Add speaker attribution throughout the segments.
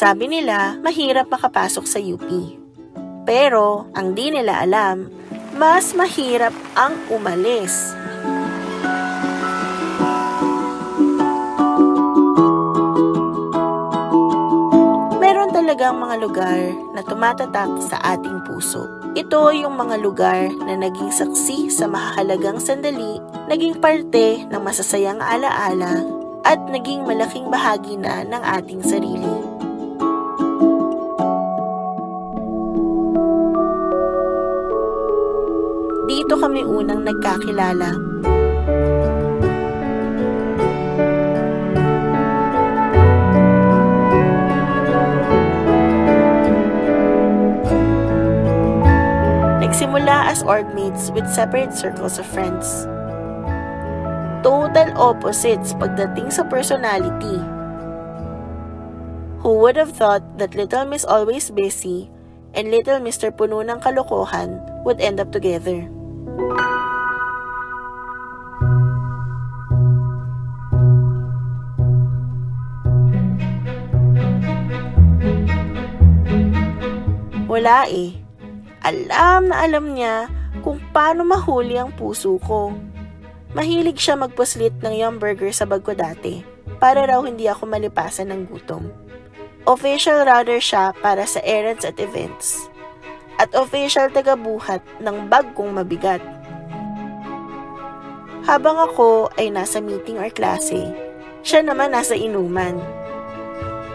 Speaker 1: Sabi nila, mahirap makapasok sa UP. Pero, ang di nila alam, mas mahirap ang umalis. Meron talagang mga lugar na tumatatak sa ating puso. Ito yung mga lugar na naging saksi sa mahalagang sandali, naging parte ng masasayang alaala, at naging malaking bahagi na ng ating sarili. Dito kami unang nagkakilala. Nagsimula as orgmates with separate circles of friends. Total opposites pagdating sa personality. Who would have thought that Little Miss Always Busy and Little Mr. Puno ng Kalokohan would end up together? Wala eh. Alam na alam niya kung paano mahuli ang puso ko. Mahilig siya magpuslit ng Yum Burger sa bag ko dati para raw hindi ako malipasan ng gutom. Official runner siya para sa errands at events. At official tagabuhat ng bag kong mabigat. Habang ako ay nasa meeting or klase, siya naman nasa inuman.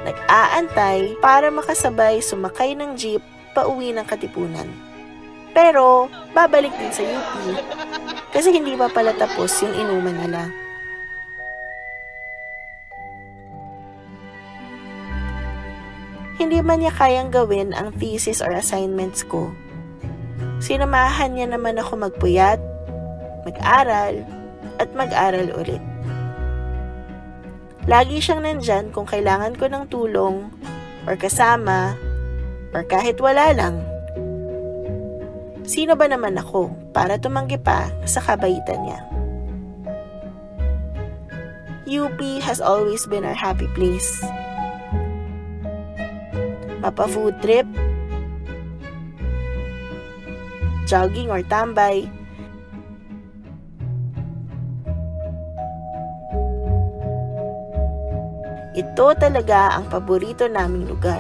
Speaker 1: Nag-aantay para makasabay sumakay ng jeep pauwi ng Katipunan. Pero, babalik din sa UP kasi hindi pa pala tapos yung inuman nila. Hindi man niya kayang gawin ang thesis or assignments ko. Sinamahan niya naman ako magpuyat, mag-aral, at mag-aral ulit. Lagi siyang nandyan kung kailangan ko ng tulong, or kasama, or kahit wala lang. Sino ba naman ako para tumanggi pa sa kabaitan niya? UP has always been our happy place. Mapa-food trip, jogging or tambay, ito talaga ang paborito naming lugar.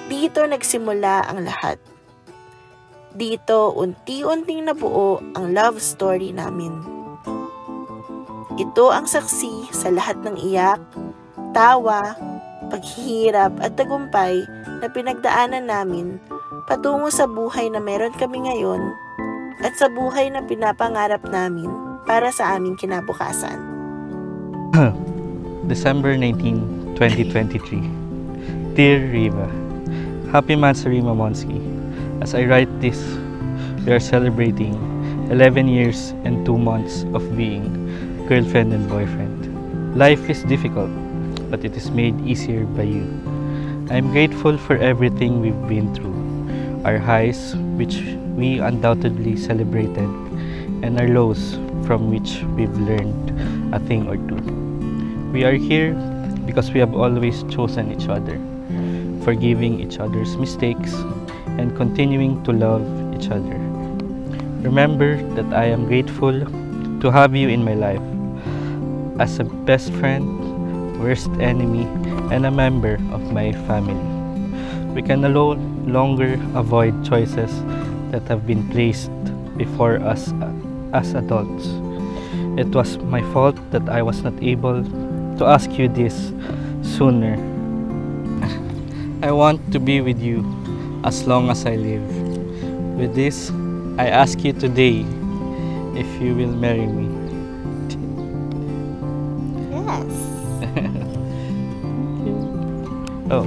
Speaker 1: Dito nagsimula ang lahat. Dito unti-unting nabuo ang love story namin. Ito ang saksi sa lahat ng iyak, tawa, paghihirap at tagumpay na pinagdaanan namin patungo sa buhay na meron kami ngayon at sa buhay na pinapangarap namin para sa aming kinabukasan.
Speaker 2: December 19, 2023. Dear Riva, Happy Mansari Mamonski. As I write this, we are celebrating 11 years and 2 months of being girlfriend and boyfriend. Life is difficult, but it is made easier by you. I am grateful for everything we've been through, our highs, which we undoubtedly celebrated, and our lows, from which we've learned a thing or two. We are here because we have always chosen each other, forgiving each other's mistakes, and continuing to love each other. Remember that I am grateful to have you in my life as a best friend, worst enemy, and a member of my family. We can no longer avoid choices that have been placed before us as adults. It was my fault that I was not able to ask you this sooner. I want to be with you as long as I live. With this, I ask you today if you will marry me.
Speaker 1: Yes.
Speaker 2: Oh.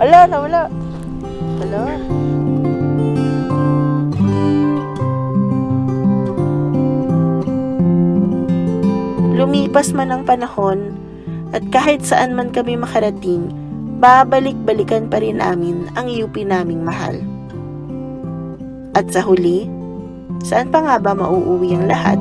Speaker 1: Wala na, wala. Wala. Lumipas man ang panahon, at kahit saan man kami makarating, babalik-balikan pa rin namin ang UP naming mahal. At sa huli, Saan pa nga ba mauuwi ang lahat?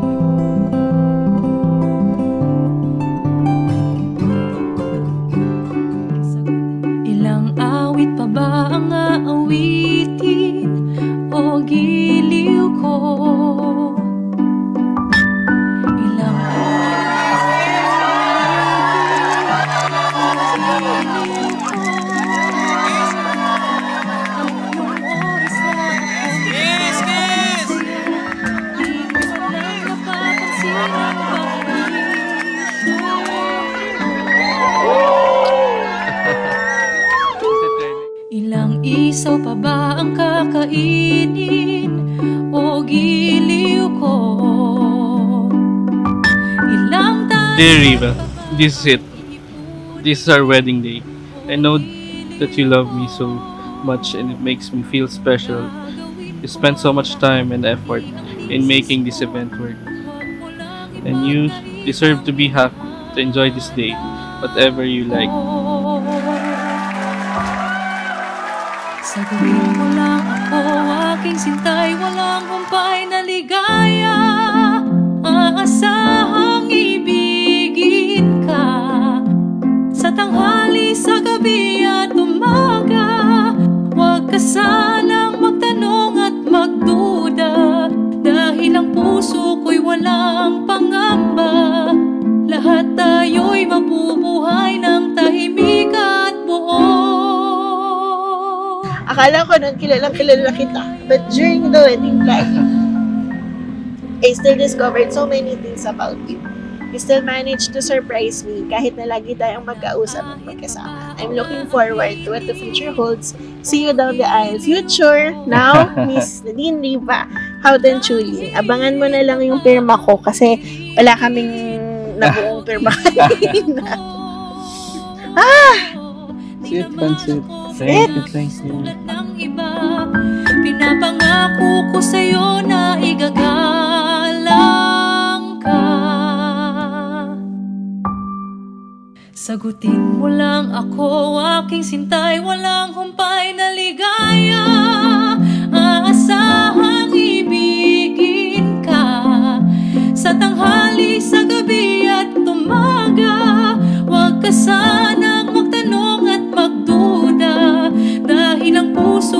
Speaker 3: Ilang awit pa ba ang aawitin o giliw ko? Ilang isaw pa ba ang kakainin o giliw ko? Ilang
Speaker 2: Dear Riva, this is it. This is our wedding day. I know that you love me so much and it makes me feel special. You spent so much time and effort in making this event work. And you deserve to be happy, to enjoy this day, whatever you like.
Speaker 3: Sagutin mo lang ako, aking sintay, walang humpay na ligaya. Aasahang ibigin ka sa tanghali, sa gabi at umaga. Huwag ka sanang magtanong at magduda, dahil ang puso ko'y walang pangamba. Lahat tayo'y mabubuhay ng tahimik at buo.
Speaker 1: Akala ko nun kilala kita. But during the wedding planning, I still discovered so many things about you. You still managed to surprise me kahit na lagi tayong magkausap at magkasama. I'm looking forward to what the future holds. See you down the aisle. Future, now, Miss Nadine Riva, Houghton Chulin. Abangan mo na lang yung pirma ko kasi wala kaming nabuong pirma kanina.
Speaker 2: Sit, pansit. Thank you.
Speaker 3: Pinapangako ko sa'yo na igagalang ka. Sagutin mo lang ako, aking sintay, walang humpay na ligaya. Aasahang ibigin ka sa tanghali, sa gabi at umaga. Huwag ka sanang magtanong at magduda, dahil ang puso